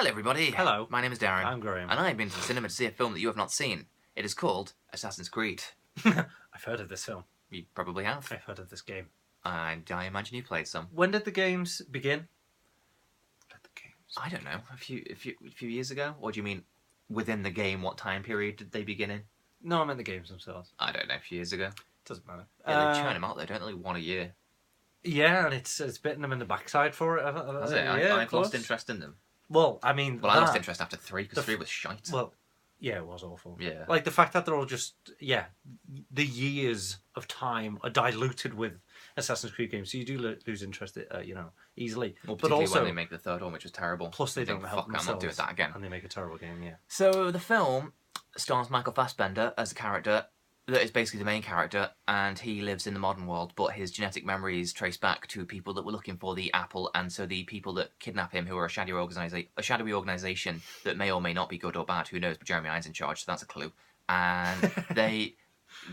Hello everybody. Hello. My name is Darren. I'm Graham. And I've been to the cinema to see a film that you have not seen. It is called Assassin's Creed. I've heard of this film. You probably have. I've heard of this game. And I imagine you played some. When did the games begin? I don't know. A few years ago? Or do you mean within the game, what time period did they begin in? No, I meant the games themselves. I don't know, a few years ago. Doesn't matter. Yeah, they churn them out though, don't they? One a year. Yeah, and it's bitten them in the backside for it. Has it? Yeah, I've lost interest in them. Well, I mean... Well, I lost interest after 3, because 3 was shite. Well, yeah, it was awful. Yeah. Like, the fact that they're all just... Yeah, the years of time are diluted with Assassin's Creed games, so you do lose interest, easily. Well, but particularly also, when they make the third one, which was terrible. plus they don't help fuck, themselves. I'm not doing that again. And they make a terrible game, yeah. So, the film stars Michael Fassbender as a character that is basically the main character, and he lives in the modern world, but his genetic memories trace back to people that were looking for the apple, and so the people that kidnap him, who are a shadowy organisation that may or may not be good or bad, who knows, but Jeremy Irons in charge, so that's a clue. And they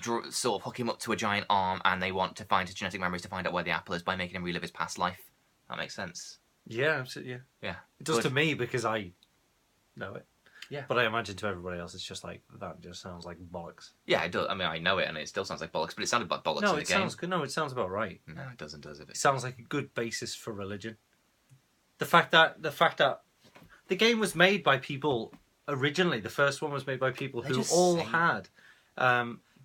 sort of hook him up to a giant arm, and they want to find his genetic memories to find out where the apple is by making him relive his past life. That makes sense. Yeah, absolutely, Yeah. It does to me, because I know it. Yeah. But I imagine to everybody else, it's just like, that just sounds like bollocks. Yeah, it does. I mean, I know it, and it still sounds like bollocks, but it sounded like bollocks No, in the it game. sounds good. No, it sounds about right. No, it doesn't, does it? It sounds like a good basis for religion. The fact that the game was made by people originally. The first one was made by people who all had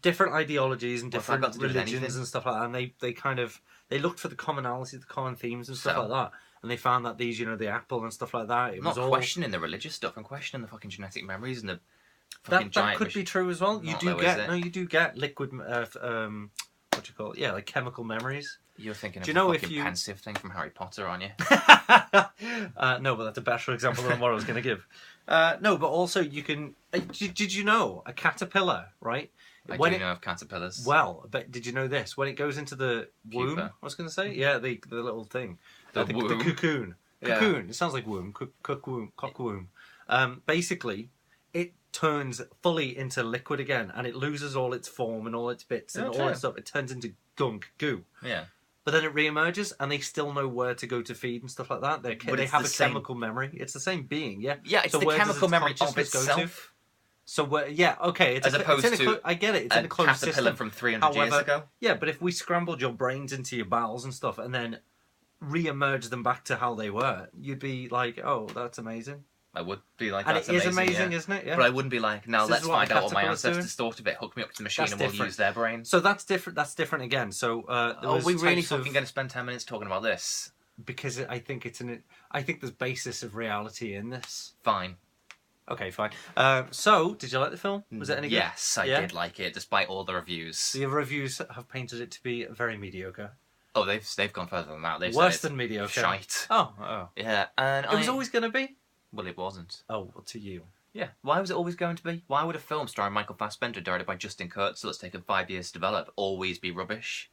different ideologies and different religions and stuff like that. And they looked for the commonalities, the common themes and stuff like that. And they found that these, the apple and stuff like that. I'm not questioning the religious stuff. I'm questioning the fucking genetic memories and the fucking giant... That could be true as well. You do get liquid... what do you call it? Yeah, like chemical memories. You're thinking of the fucking pensive thing from Harry Potter, aren't you? No, but that's a better example than what I was going to give. No, but also you can... Did you know a caterpillar, right? I do know of caterpillars. Well, but did you know this? When it goes into the womb, I was going to say? Yeah, the little thing. The cocoon. Yeah. Cocoon. It sounds like womb. Cock-womb. Basically, it turns fully into liquid again, and it loses all its form and all its bits and all its stuff. It turns into goo. Yeah. But then it re-emerges, and they still know where to go to feed and stuff like that. They have a chemical memory. It's the same being, yeah. Yeah, it's the chemical memory of itself. So okay, as opposed to I get it. It's in a closed caterpillar system from 300 years ago. Yeah, but if we scrambled your brains into your bowels and stuff, and then re-emerge them back to how they were, you'd be like, "Oh, that's amazing." I would be like, and "That's it is amazing, isn't it?" Yeah. But I wouldn't be like, "Now let's find out what my ancestors thought of it. Hook me up to the machine, and we'll use their brain." So that's different. That's different again. So are we really fucking going to spend 10 minutes talking about this? Because I think I think there's basis of reality in this. Fine. Okay, fine. So, did you like the film? Was it any good? Yes, I did like it, despite all the reviews. The reviews have painted it to be very mediocre. Oh, they've gone further than that. They've Worse said than mediocre. Shite. Oh. Yeah, and it was always going to be? Well, it wasn't. Oh, well, to you. Yeah. Why was it always going to be? Why would a film starring Michael Fassbender, directed by Justin Kurtz, that's taken 5 years to develop, always be rubbish?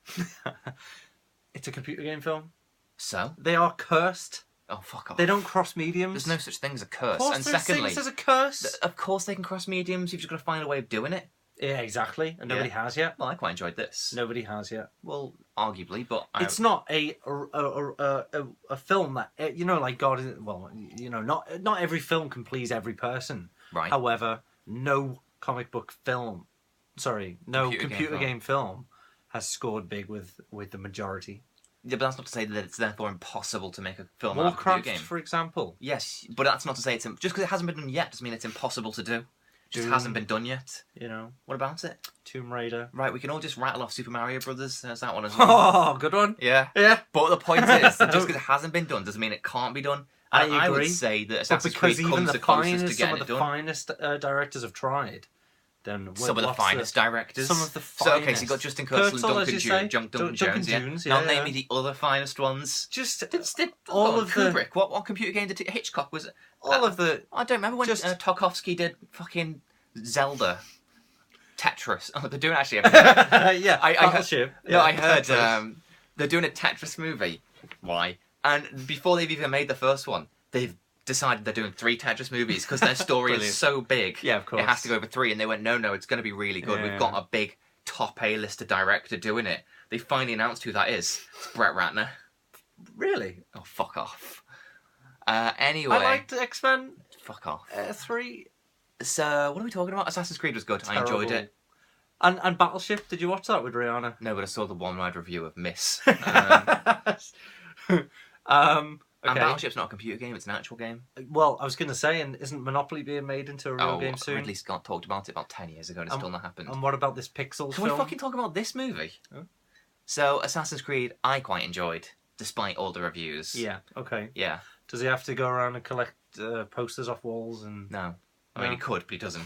It's a computer game film. So? They are cursed. Oh, fuck off. They don't cross mediums. There's no such thing as a curse. Of course and there's secondly, things as a curse. Of course they can cross mediums. You've just got to find a way of doing it. Yeah, exactly. And nobody has yet. Well, I quite enjoyed this. Nobody has yet. Well, arguably, but... It's not a film that... like God... Well, not every film can please every person. Right. However, no comic book film... Sorry, no computer game film has scored big with the majority. Yeah, but that's not to say that it's therefore impossible to make a film out of a computer game. Warcraft, for example. Yes, but that's not to say it's... Just because it hasn't been done yet doesn't mean it's impossible to do. It just hasn't been done yet. What about it? Tomb Raider. Right, we can all just rattle off Super Mario Brothers. There's that one as well. Oh, good one. Yeah. Yeah. But the point is, that just because it hasn't been done doesn't mean it can't be done. And I would say that Assassin's Creed comes the closest to getting it done. Some of the finest directors have tried. Then some of the finest directors. Some of the finest. So, okay, so you've got Justin Kurtz and Duncan Jones, yeah. Now name me the other finest ones. Just all of Kubrick. What computer game did Hitchcock was? All of the... I don't remember when Tarkovsky did fucking Zelda. Tetris. Oh, they're doing actually everything. Yeah, Battleship. I heard they're doing a Tetris movie. Why? And before they've even made the first one, they've decided they're doing 3 Tetris movies because their story is so big. Yeah, of course. It has to go over 3, and they went, no, it's going to be really good. Yeah. We've got a big top A-lister director doing it. They finally announced who that is. It's Brett Ratner. Really? Oh, fuck off. Anyway. I liked X-Men Fuck off. 3. So, what are we talking about? Assassin's Creed was good. Terrible. I enjoyed it. And Battleship, did you watch that with Rihanna? No, but I saw the one-wide review of Miss. Okay. And Battleship's not a computer game, it's an actual game. Well, I was going to say, and isn't Monopoly being made into a real game soon? Ridley Scott talked about it about 10 years ago and it's still not happened. And what about this Pixels Can film? we fucking talk about this movie? Huh? So, Assassin's Creed, I quite enjoyed, despite all the reviews. Yeah, okay. Yeah. Does he have to go around and collect posters off walls? And No. I mean, he could, but he doesn't.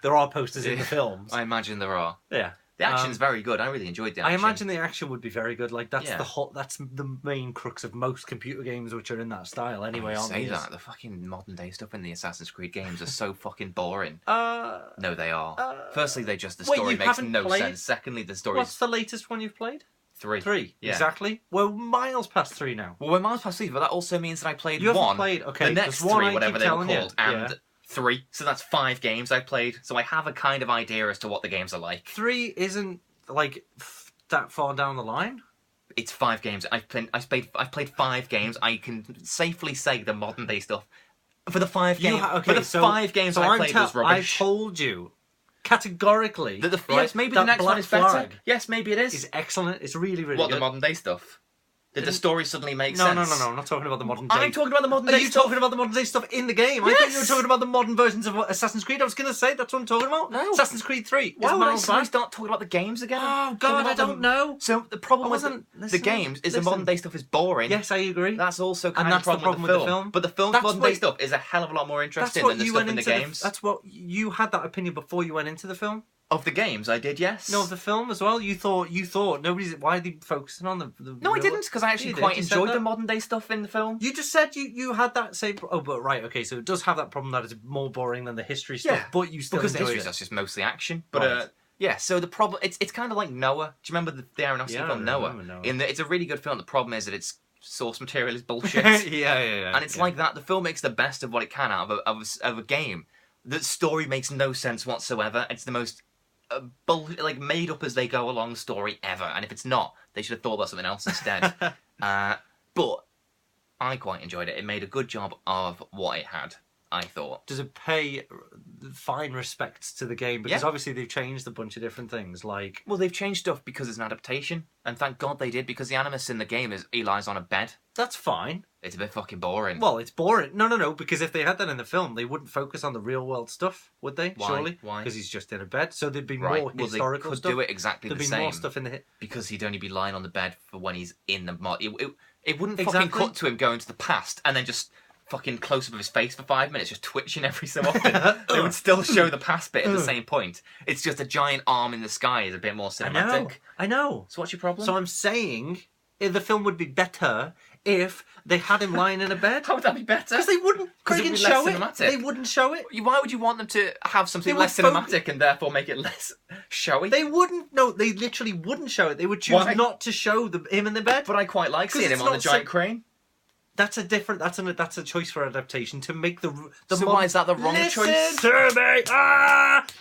There are posters in the films. I imagine there are. Yeah. The action's very good. I really enjoyed the action. I imagine the action would be very good. Like that's Yeah. that's the main crux of most computer games, which are in that style anyway. Aren't say they? that the fucking modern day stuff in the Assassin's Creed games are so fucking boring. No, they are. Firstly, the wait, story you makes haven't no played? sense. Secondly, the story. What's the latest one you've played? 3. 3. Yeah. Exactly. We're miles past 3 now. Well, we're miles past 3, but that also means that I played You haven't 1. played. Okay. The next there's one 3, I whatever keep they were telling you. called, and Yeah. 3. So that's 5 games I played. So I have a kind of idea as to what the games are like. 3 isn't like that far down the line. It's 5 games. I've played 5 games. I can safely say the modern day stuff. For the 5 games, Okay, for the so 5 games so I I'm played was I rubbish. told you categorically. Yes, maybe that the next one Black is better. Flag Yes, maybe it is. is excellent. It's really, really What, good. the modern day stuff? Did the story suddenly make No, sense? no. I'm not talking about the modern day. I'm talking about the modern Are day you stuff. talking about the modern day stuff in the game? I thought you were Yes. talking about the modern versions of Assassin's Creed. I was going to say that's what I'm talking about. No. Assassin's Creed 3. Why is would I miles suddenly back. start talking about the games again? Oh, Think God, about I don't know. So the problem I with wasn't the listening. games is the Listen. modern day stuff is boring. Yes, I agree. That's also kind And of that's the problem with the with the film. film. But the film's That's modern what- day stuff is a hell of a lot more That's interesting what than the you stuff went in the into. games. That's what you had that opinion before you went into the film. Of the games, I did, yes. No, of the film as well. You thought nobody's. Why are they focusing on the No, I real- didn't, because I actually You did, quite you said enjoyed that. the modern day stuff in the film. You just said you had that same. Oh, but right, okay. So it does have that problem that it's more boring than the history stuff. Yeah, But you still Because the enjoyed history it. stuff's just mostly action. But Right. yeah, so the problem it's kind of like Noah. Do you remember the Aaron Yeah, I film Noah? remember Noah. It's a really good film. The problem is that its source material is bullshit. yeah. And it's like that. The film makes the best of what it can out of a game. The story makes no sense whatsoever. It's the most made up as they go along story ever. And if it's not, they should have thought about something else instead. But I quite enjoyed it. It made a good job of what it had, I thought. Does it pay fine respects to the game? Because Yeah. obviously they've changed a bunch of different things. Like Well, they've changed stuff because it's an adaptation. And thank God they did, because the animus in the game is he lies on a bed. that's fine. It's a bit fucking boring. Well, it's boring. No. Because if they had that in the film, they wouldn't focus on the real world stuff, would they? Why? Surely, Why? Because he's just in a bed. So there'd be Right. more Well, they historical could stuff. do it exactly There'd the be same. more stuff in the. Because he'd only be lying on the bed for when he's in the mod. It wouldn't Exactly. fucking cut to him going to the past and then just fucking close up of his face for 5 minutes, just twitching every so often. They would still show the past bit at the same point. It's just a giant arm in the sky is a bit more cinematic. I know. So what's your problem? So I'm saying the film would be better if they had him lying in a bed. How would that be better? Because they wouldn't 'Cause it'd friggin' be less show it. cinematic. They wouldn't show it. Why would you want them to have something They less would cinematic and therefore make it less showy? They wouldn't. No, they literally wouldn't show it. They would choose Why? not to him in the bed. But I quite like 'Cause seeing it's him on the not giant crane. That's a different. That's a choice for adaptation to make the. So why is that the wrong Listen choice? to me.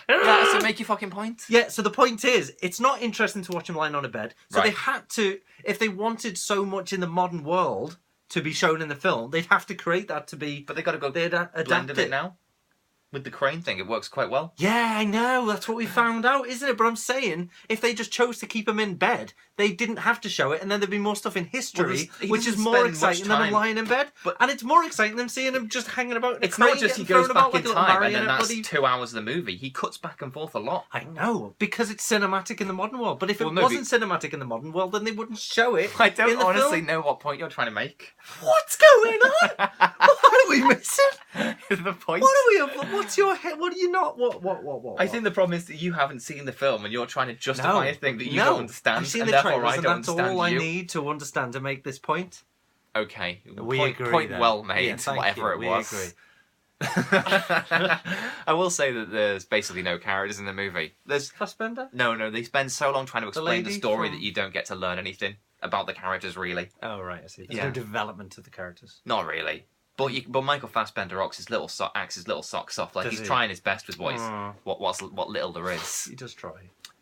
Does it make your fucking point? Yeah. So the point is, it's not interesting to watch him lying on a bed. So they Right. had to, if they wanted so much in the modern world to be shown in the film, they'd have to create that to be. But they got to go They'd blend adapt of it now. With the crane thing, it works quite well. Yeah, I know. That's what we found out, isn't it? But I'm saying, if they just chose to keep him in bed, they didn't have to show it, and then there'd be more stuff in history, he which is doesn't more spend exciting much than him time. lying in bed. And it's more exciting than seeing him just hanging about in a It's crane, not just he getting goes thrown back about in like a little time and then marionette that's buddy. 2 hours of the movie. He cuts back and forth a lot. I know, because it's cinematic in the modern world. But if Well, it no, wasn't cinematic in the modern world, then they wouldn't show it. I don't in the honestly film. know what point you're trying to make. What's going on? What are we missing? The point. What's your head? What are you not? What? I think the problem is that you haven't seen the film and you're trying to justify a thing that you no. don't understand, I've seen and the therefore trailers, I and don't that's understand all I you. need to understand to make this point. Okay, We point, agree. point then. well made, Yeah, thank whatever you. it We was. agree. I will say that there's basically no characters in the movie. There's Fassbender? no. They spend so long trying to explain the lady story from- that you don't get to learn anything about the characters. Really, Oh right, I see. There's Yeah. no development to the characters. not really. But Michael Fassbender acts his little socks off. Like Does he's he? trying his best with Aw. what little there is. He does try.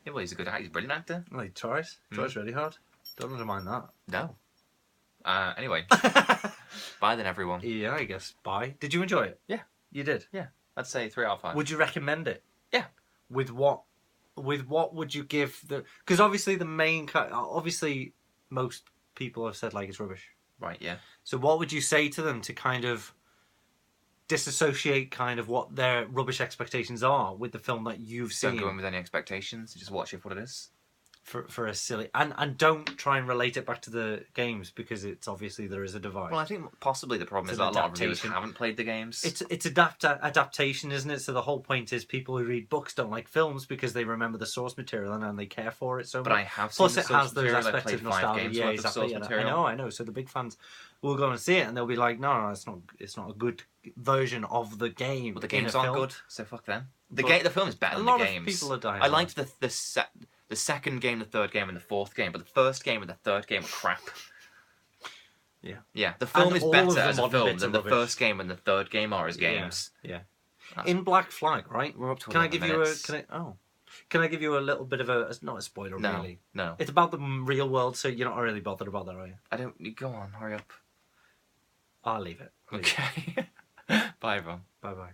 Yeah, well, he's a good actor. He's a brilliant actor. Well, he tries. Tries really hard. Don't undermine that. No. Anyway, bye then, everyone. Yeah, I guess. Bye. Did you enjoy it? Yeah. You did? Yeah. I'd say 3 out of 5. Would you recommend it? Yeah. With what would you give the... Because obviously obviously most people have said, like, it's rubbish. Right, yeah. So what would you say to them to kind of disassociate kind of what their rubbish expectations are with the film that you've seen? Don't go in with any expectations. Just watch it for what it is. For a silly... And don't try and relate it back to the games, because it's obviously there is a divide. Well, I think possibly the problem is that a lot of reviewers haven't played the games. It's adaptation, isn't it? So the whole point is people who read books don't like films because they remember the source material and they care for it so much. But I have seen Plus, it has those aspects of nostalgia. games Yeah, worth of source exactly. material. I know. So the big fans will go and see it, and they'll be like, "No, it's not a good version of the game." Well, the games aren't good, so fuck them. The film is better than the the games. games. People are dying. I liked the second game, the third game, and the fourth game, but the first game and the third game were crap. Yeah. Yeah, the film And is all better of the as a modern film bits than are the rubbish. first game and the third game are as games. Yeah. That's- In Black Flag, right? We're up to Can I 11 give minutes. Can I give you a little bit of not a spoiler, No, really? no. It's about the real world, so you're not really bothered about that, are you? I don't... Go on, hurry up. I'll leave it. Okay. Bye, everyone. Bye-bye.